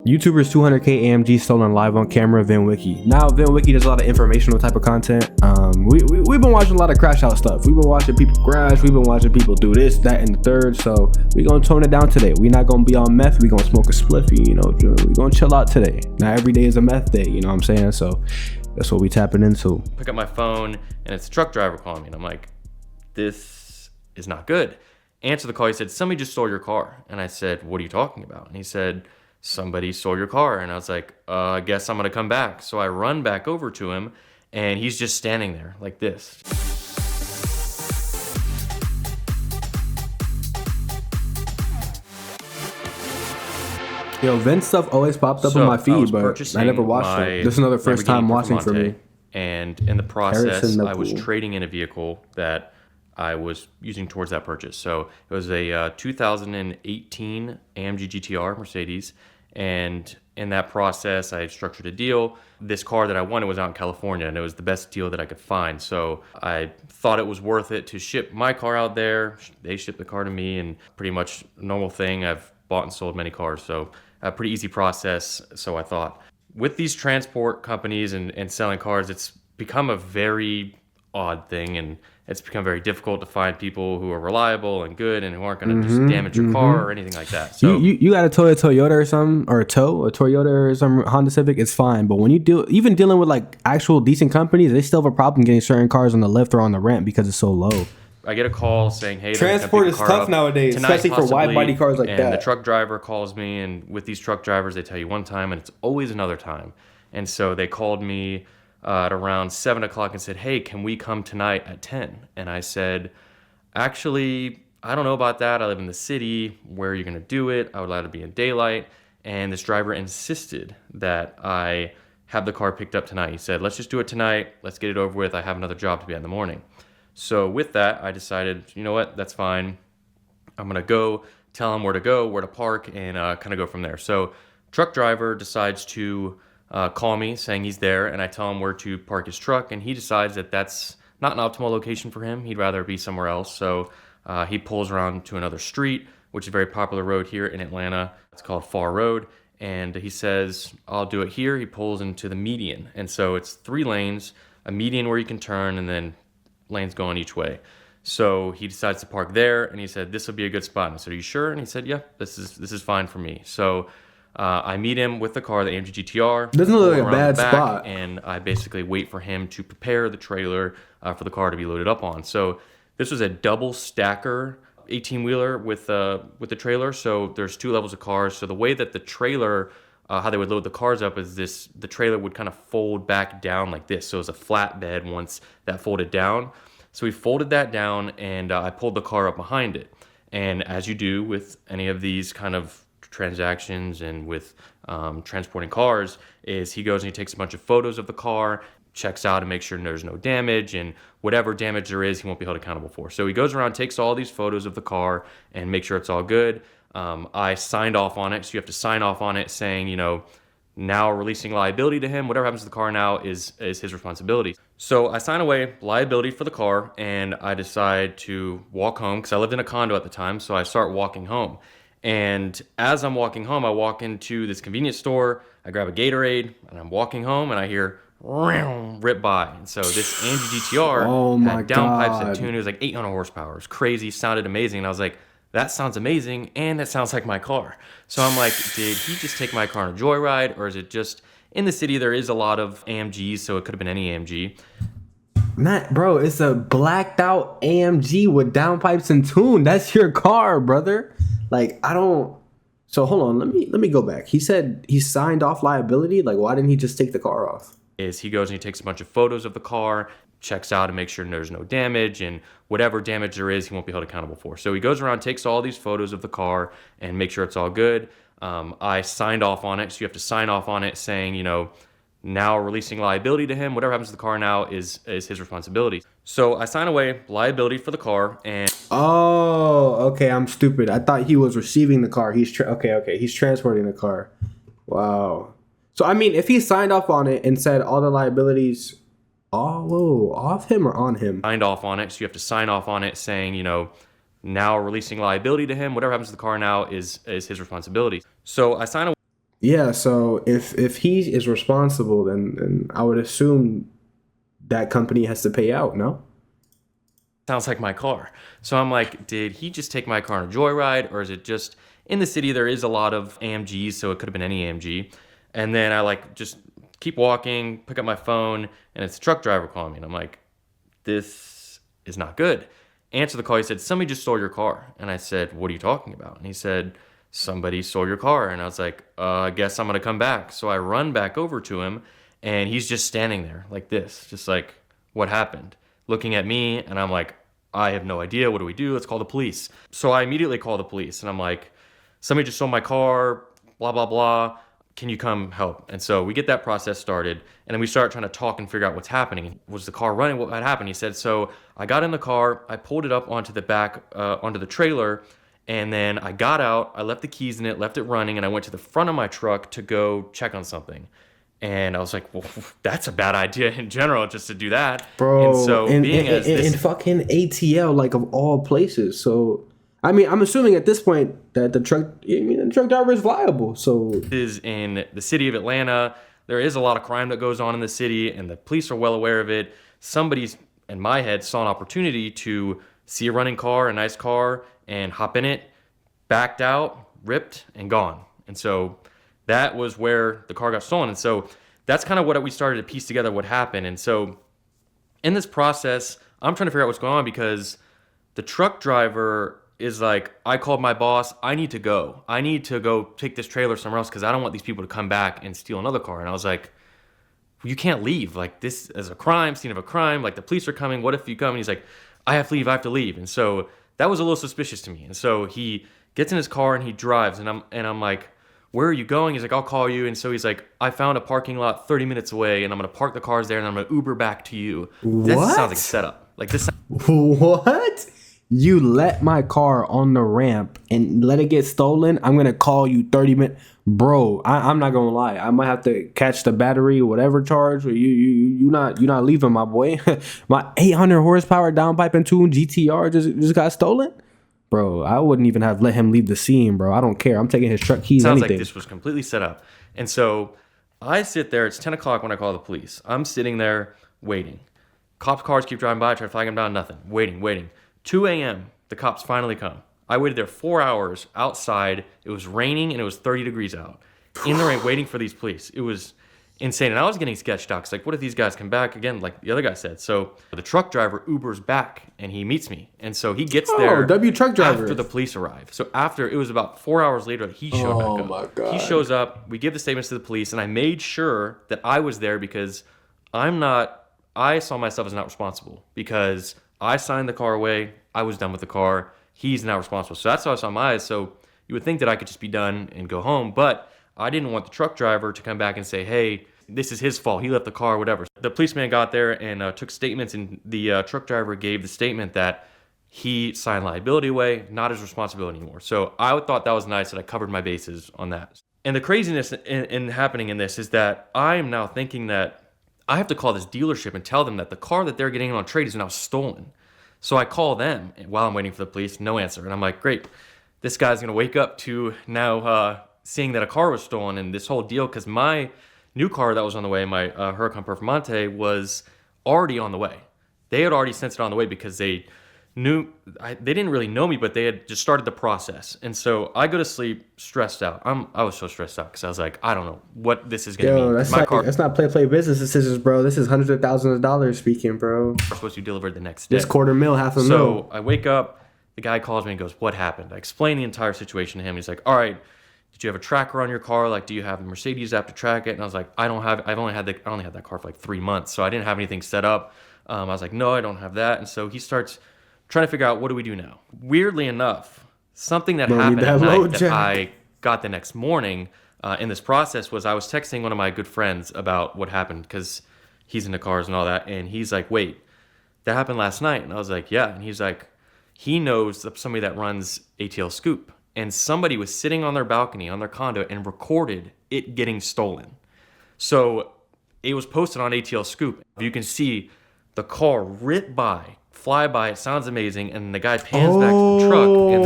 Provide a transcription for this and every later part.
YouTuber's 200K AMG stolen live on camera, VINwiki. Now, VINwiki does a lot of informational type of content. We've been watching a lot of crash out stuff. We've been watching people crash. We've been watching people do this, that, and the third. So we're going to tone it down today. We're not going to be on meth. We're going to smoke a spliffy, you know. We're going to chill out today. Now, every day is a meth day, you know what I'm saying? So that's what we tapping into. Pick up my phone, and it's a truck driver calling me. And I'm like, this is not good. Answer the call. He said, somebody just stole your car. And I said, what are you talking about? And he said, somebody stole your car. And I was like, I guess I'm gonna come back. So I run back over to him, and he's just standing there like this. Yo, Vin stuff always popped up on my feed, but I never watched it. This is another first time watching for me. And in the process, I was trading in a vehicle that I was using towards that purchase. So it was a 2018 AMG GTR Mercedes. And in that process, I structured a deal. This car that I wanted was out in California, and it was the best deal that I could find. So I thought it was worth it to ship my car out there. They shipped the car to me, and pretty much a normal thing. I've bought and sold many cars, so a pretty easy process, so I thought. With these transport companies and selling cars, it's become a very odd thing, and it's become very difficult to find people who are reliable and good and who aren't going to just damage your car or anything like that. So you got a Toyota or something, or a Toyota or some Honda Civic, it's fine. But when you even dealing with like actual decent companies, they still have a problem getting certain cars on the lift or on the ramp because it's so low. I get a call saying, hey, transport is tough nowadays, especially for wide body cars like that. And the truck driver calls me, and with these truck drivers, they tell you one time and it's always another time. And so they called me at around 7 o'clock and said, hey, can we come tonight at 10? And I said, actually, I don't know about that. I live in the city. Where are you going to do it? I would like to be in daylight. And this driver insisted that I have the car picked up tonight. He said, let's just do it tonight. Let's get it over with. I have another job to be at in the morning. So with that, I decided, you know what, that's fine. I'm going to go tell him where to go, where to park, and kind of go from there. So truck driver decides to call me saying he's there, and I tell him where to park his truck, and he decides that that's not an optimal location for him. He'd rather be somewhere else. So he pulls around to another street, which is a very popular road here in Atlanta. It's called Far Road. And he says, I'll do it here. He pulls into the median. And so it's 3 lanes, a median where you can turn, and then lanes going each way. So he decides to park there, and he said, this will be a good spot. And I said, are you sure? And he said, yeah, this is fine for me. So I meet him with the car, the AMG GTR. Doesn't look like a bad spot. And I basically wait for him to prepare the trailer for the car to be loaded up on. So this was a double stacker 18-wheeler with the trailer. So there's 2 levels of cars. So the way that the trailer, how they would load the cars up is the trailer would kind of fold back down like this. So it's a flatbed once that folded down. So we folded that down, and I pulled the car up behind it. And as you do with any of these kind of transactions and with transporting cars, is he goes and he takes a bunch of photos of the car, checks out and makes sure there's no damage, and whatever damage there is, he won't be held accountable for. So he goes around, takes all these photos of the car and make sure it's all good. I signed off on it, so you have to sign off on it saying, you know, now releasing liability to him. Whatever happens to the car now is his responsibility. So I sign away liability for the car, and I decide to walk home because I lived in a condo at the time. So I start walking home. And as I'm walking home, I walk into this convenience store, I grab a Gatorade, and I'm walking home, and I hear rip by. And so this AMG GTR had downpipes and tune. It was like 800 horsepower. It was crazy, sounded amazing. And I was like, that sounds amazing, and that sounds like my car. So I'm like, did he just take my car on a joyride, or is it just in the city? There is a lot of AMGs, so it could have been any AMG. Matt, bro, it's a blacked out AMG with downpipes and tune. That's your car, brother. Like, I don't. So hold on, let me go back. He said he signed off liability. Like, why didn't he just take the car off? Is he goes and he takes a bunch of photos of the car, checks out and makes sure there's no damage, and whatever damage there is, he won't be held accountable for. So he goes around, takes all these photos of the car and make sure it's all good. I signed off on it, so you have to sign off on it saying, you know, now releasing liability to him. Whatever happens to the car now is his responsibility. So I sign away liability for the car, and okay, I'm stupid. I thought he was receiving the car. He's he's transporting the car. Wow. So I mean, if he signed off on it and said all the liabilities, off him or on him? Signed off on it, so you have to sign off on it saying, you know, now releasing liability to him. Whatever happens to the car now is his responsibility. So I sign away. Yeah, so if he is responsible, then I would assume that company has to pay out, no? Sounds like my car. So I'm like, did he just take my car on a joyride, or is it just in the city? There is a lot of AMGs, so it could have been any AMG. And then I like just keep walking, pick up my phone, and it's a truck driver calling me. And I'm like, this is not good. Answer the call. He said, somebody just stole your car. And I said, what are you talking about? And he said, somebody stole your car. And I was like, I guess I'm going to come back. So I run back over to him, and he's just standing there like this, just like, what happened? Looking at me, and I'm like, I have no idea. What do we do? Let's call the police. So I immediately call the police, and I'm like, somebody just stole my car, blah, blah, blah. Can you come help? And so we get that process started, and then we start trying to talk and figure out what's happening. Was the car running? What had happened? He said, so I got in the car, I pulled it up onto the back, onto the trailer, and then I got out, I left the keys in it, left it running, and I went to the front of my truck to go check on something. And I was like, well, that's a bad idea in general, just to do that. Bro, and so in fucking ATL, like of all places. So, I mean, I'm assuming at this point that the truck driver is liable. So is in the city of Atlanta. There is a lot of crime that goes on in the city, and the police are well aware of it. Somebody's, in my head, saw an opportunity to see a running car, a nice car, and hop in it, backed out, ripped, and gone. And so that was where the car got stolen. And so that's kind of what we started to piece together what happened. And so in this process, I'm trying to figure out what's going on, because the truck driver is like, I called my boss, I need to go. I need to go take this trailer somewhere else because I don't want these people to come back and steal another car. And I was like, you can't leave. Like, this is a crime, scene of a crime. Like, the police are coming. What if you come? And he's like, I have to leave. I have to leave. And so that was a little suspicious to me. And so he gets in his car and he drives. And I'm like, where are you going? He's like, I'll call you. And so he's like, I found a parking lot 30 minutes away, and I'm going to park the cars there, and I'm going to Uber back to you. That what? sounds like a setup. Like, this. What? You let my car on the ramp and let it get stolen? I'm gonna call you 30 minutes, bro. I'm not gonna lie. I might have to catch the battery or whatever charge. Or you not leaving, my boy. My 800 horsepower downpipe and tune GTR just got stolen, bro. I wouldn't even have let him leave the scene, bro. I don't care. I'm taking his truck keys. Sounds anything. like this was completely set up. And so I sit there. It's 10 o'clock when I call the police. I'm sitting there waiting. Cops' cars keep driving by. I try to flag them down. Nothing. Waiting. 2 a.m. The cops finally come. I waited there 4 hours outside. It was raining and it was 30 degrees out. In the rain, waiting for these police. It was insane. And I was getting sketched out. Cause like, what if these guys come back again, like the other guy said? So the truck driver Ubers back and he meets me. And so he gets there truck driver after the police arrive. So after, it was about 4 hours later, he showed back up. Oh my God. He shows up. We give the statements to the police, and I made sure that I was there because I saw myself as not responsible because I signed the car away. I was done with the car. He's not responsible. So that's how I saw my eyes. So you would think that I could just be done and go home. But I didn't want the truck driver to come back and say, hey, this is his fault. He left the car, whatever. The policeman got there and took statements, and the truck driver gave the statement that he signed liability away, not his responsibility anymore. So I thought that was nice that I covered my bases on that. And the craziness in happening in this is that I am now thinking that I have to call this dealership and tell them that the car that they're getting on trade is now stolen. So I call them while I'm waiting for the police, no answer. And I'm like, great, this guy's gonna wake up to now seeing that a car was stolen and this whole deal, because my new car that was on the way, my Huracan Performante, was already on the way. They had already sent it on the way because they didn't really know me, but they had just started the process. And so I go to sleep stressed out. I was so stressed out because I was like, I don't know what this is gonna mean. That's not play business decisions, bro. This is hundreds of thousands of dollars speaking, bro. We're supposed to be delivered the next day. This $250,000, half a mil. So I wake up, the guy calls me and goes, what happened? I explain the entire situation to him. He's like, all right, did you have a tracker on your car? Like, do you have the Mercedes app to track it? And I was like, I only had that car for like 3 months, so I didn't have anything set up. I was like, no, I don't have that. And so he starts trying to figure out, what do we do now? Weirdly enough, something that happened at night that I got the next morning in this process was I was texting one of my good friends about what happened because he's into cars and all that. And he's like, wait, that happened last night? And I was like, yeah. And he's like, he knows somebody that runs ATL Scoop. And somebody was sitting on their balcony on their condo and recorded it getting stolen. So it was posted on ATL Scoop. You can see the car rip by, fly by. It sounds amazing. And the guy pans back to the truck. And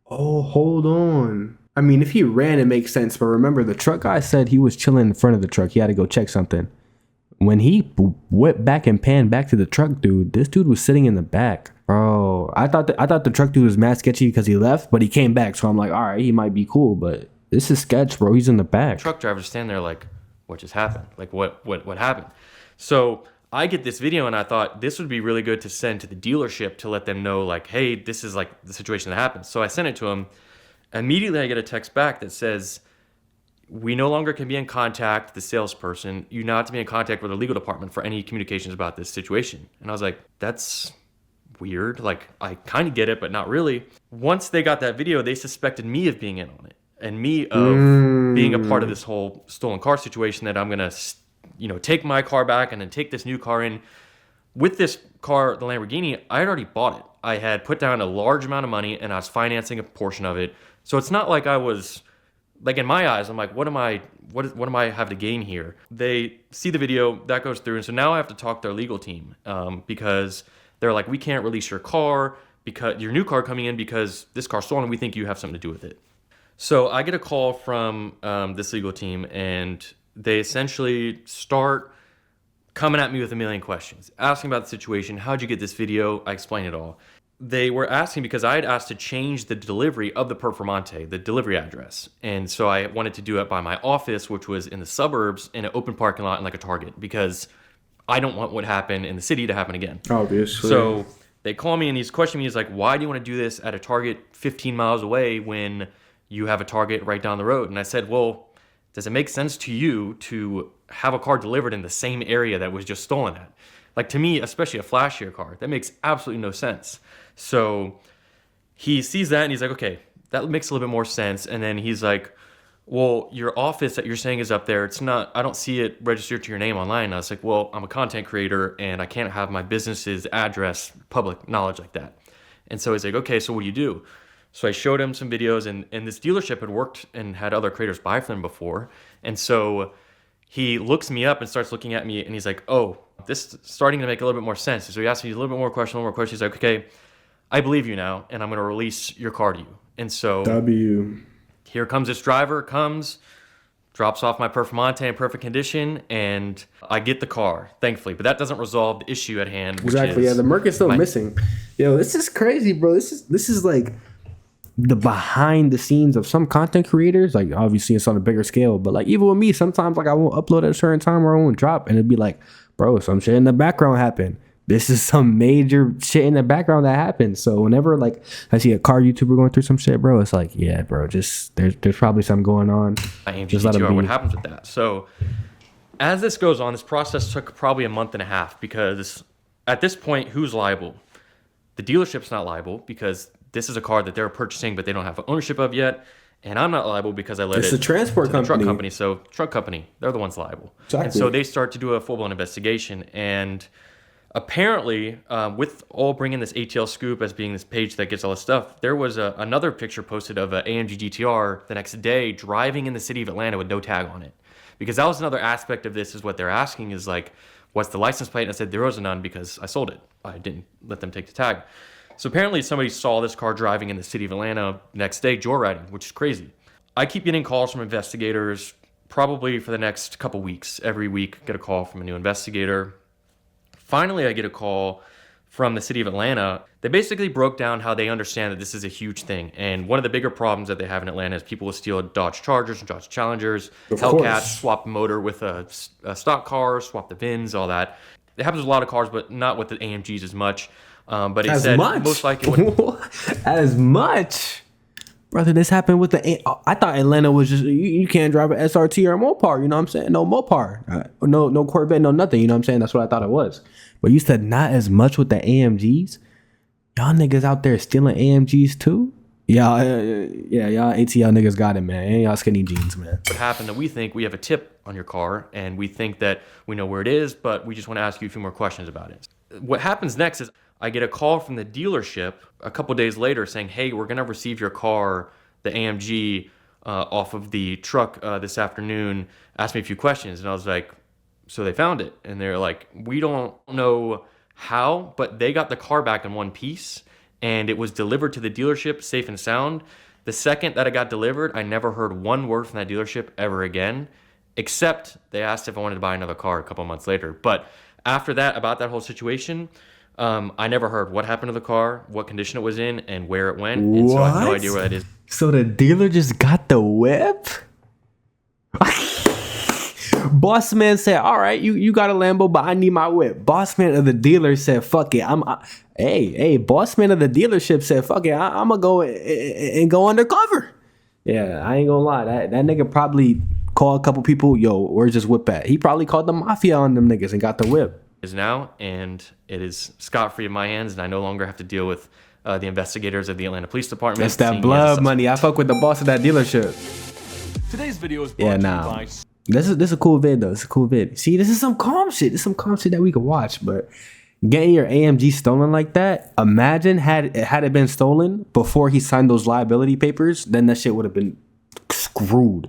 hold on. I mean, if he ran, it makes sense. But remember, the truck guy said he was chilling in front of the truck. He had to go check something. When he went back and panned back to the truck dude, this dude was sitting in the back. Bro, I thought the truck dude was mad sketchy because he left, but he came back. So I'm like, all right, he might be cool, but this is sketch, bro. He's in the back. Truck drivers stand there like, what just happened? Like, what happened? So I get this video, and I thought this would be really good to send to the dealership to let them know, like, hey, this is like the situation that happened. So I sent it to him. Immediately, I get a text back that says, we no longer can be in contact with the salesperson. You now have to be in contact with the legal department for any communications about this situation. And I was like, that's weird. Like, I kind of get it, but not really. Once they got that video, they suspected me of being in on it and me of being a part of this whole stolen car situation, that I'm going to, take my car back and then take this new car in. With this car, the Lamborghini, I had already bought it. I had put down a large amount of money and I was financing a portion of it. So it's not like I was, like, in my eyes, I'm like, what do I have to gain here? They see the video, that goes through, and so now I have to talk to their legal team because they're like, we can't release your car, because your new car coming in, because this car's stolen, we think you have something to do with it. So I get a call from this legal team, and they essentially start coming at me with a million questions, asking about the situation. How'd you get this video? I explain it all. They were asking because I had asked to change the delivery of the Performante, the delivery address. And so I wanted to do it by my office, which was in the suburbs, in an open parking lot, in like a Target, because I don't want what happened in the city to happen again. Obviously. So they call me and he's questioning me. He's like, why do you want to do this at a Target 15 miles away when you have a Target right down the road? And I said, well, does it make sense to you to have a car delivered in the same area that was just stolen at? Like, to me, especially a flashier car, that makes absolutely no sense. So he sees that and he's like, okay, that makes a little bit more sense. And then he's like, well, your office that you're saying is up there, it's not, I don't see it registered to your name online. And I was like, well, I'm a content creator and I can't have my business's address public knowledge like that. And so he's like, okay, so what do you do? So I showed him some videos, and this dealership had worked and had other creators buy from them before. And so he looks me up and starts looking at me and he's like, oh, this is starting to make a little bit more sense. So he asked me a little bit more questions, He's like, okay, I believe you now, and I'm going to release your car to you. And so here comes this driver, drops off my Performante in perfect condition, and I get the car, thankfully. But that doesn't resolve the issue at hand. Exactly, yeah, the Merc is still missing. Yo, this is crazy, bro. This is like the behind the scenes of some content creators. Like, obviously it's on a bigger scale, but like even with me, sometimes like I won't upload at a certain time or I won't drop, and it'd be like, bro, some shit in the background happened. This is some major shit in the background that happens. So whenever like I see a car YouTuber going through some shit, bro, it's like, yeah, bro, just there's probably something going on. AMG GTR, what happens with that? So as this goes on, this process took probably a month and a half, because at this point, who's liable? The dealership's not liable because this is a car that they're purchasing, but they don't have ownership of yet. And I'm not liable because I let it's the transport company. Truck company. So truck company, they're the ones liable. Exactly. And so they start to do a full-blown investigation. And apparently, with all bringing this ATL Scoop as being this page that gets all this stuff, there was another picture posted of an AMG GTR the next day driving in the city of Atlanta with no tag on it. Because that was another aspect of this, is what they're asking is like, what's the license plate? And I said, there was none because I sold it. I didn't let them take the tag. So apparently somebody saw this car driving in the city of Atlanta next day, joyriding, which is crazy. I keep getting calls from investigators probably for the next couple weeks. Every week, get a call from a new investigator. Finally, I get a call from the city of Atlanta. They basically broke down how they understand that this is a huge thing. And one of the bigger problems that they have in Atlanta is people will steal Dodge Chargers and Dodge Challengers, Hellcats, swap the motor with a stock car, swap the VINs, all that. It happens with a lot of cars, but not with the AMGs as much. But he said most likely as much. Brother, this happened with I thought Atlanta was just, you can't drive an SRT or a Mopar, you know what I'm saying? No Mopar, no Corvette, no nothing, you know what I'm saying? That's what I thought it was. But you said not as much with the AMGs? Y'all niggas out there stealing AMGs too? Y'all ATL niggas got it, man. And y'all skinny jeans, man. What happened that we think we have a tip on your car, and we think that we know where it is, but we just want to ask you a few more questions about it. What happens next is I get a call from the dealership a couple days later saying, hey, we're going to receive your car, the AMG, off of the truck this afternoon. Ask me a few questions. And I was like, so they found it. And they're like, we don't know how, but they got the car back in one piece, and it was delivered to the dealership safe and sound. The second that it got delivered, I never heard one word from that dealership ever again, except they asked if I wanted to buy another car a couple months later. But after that, about that whole situation, I never heard what happened to the car, what condition it was in, and where it went. And so I have no idea where that is. So the dealer just got the whip? Boss man said, all right, you got a Lambo, but I need my whip. Boss man of the dealer said, fuck it. Hey, boss man of the dealership said, fuck it, I'm gonna go and go undercover. Yeah, I ain't gonna lie. That nigga probably called a couple people, yo, where's this whip at? He probably called the mafia on them niggas and got the whip. Is now, and it is scot-free in my hands, and I no longer have to deal with the investigators of the Atlanta Police Department. That's that blood money. I fuck with the boss of that dealership. Today's video is brought to you by... This is a cool vid though. It's a cool vid. See, this is some calm shit. This is some calm shit that we could watch. But getting your AMG stolen like that, imagine had it been stolen before he signed those liability papers, then that shit would have been screwed.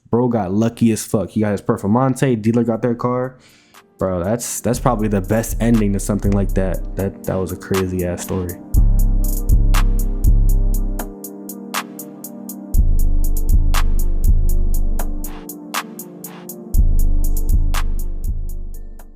Bro got lucky as fuck. He got his performante. Dealer got their car. Bro, that's probably the best ending to something like that. That was a crazy ass story.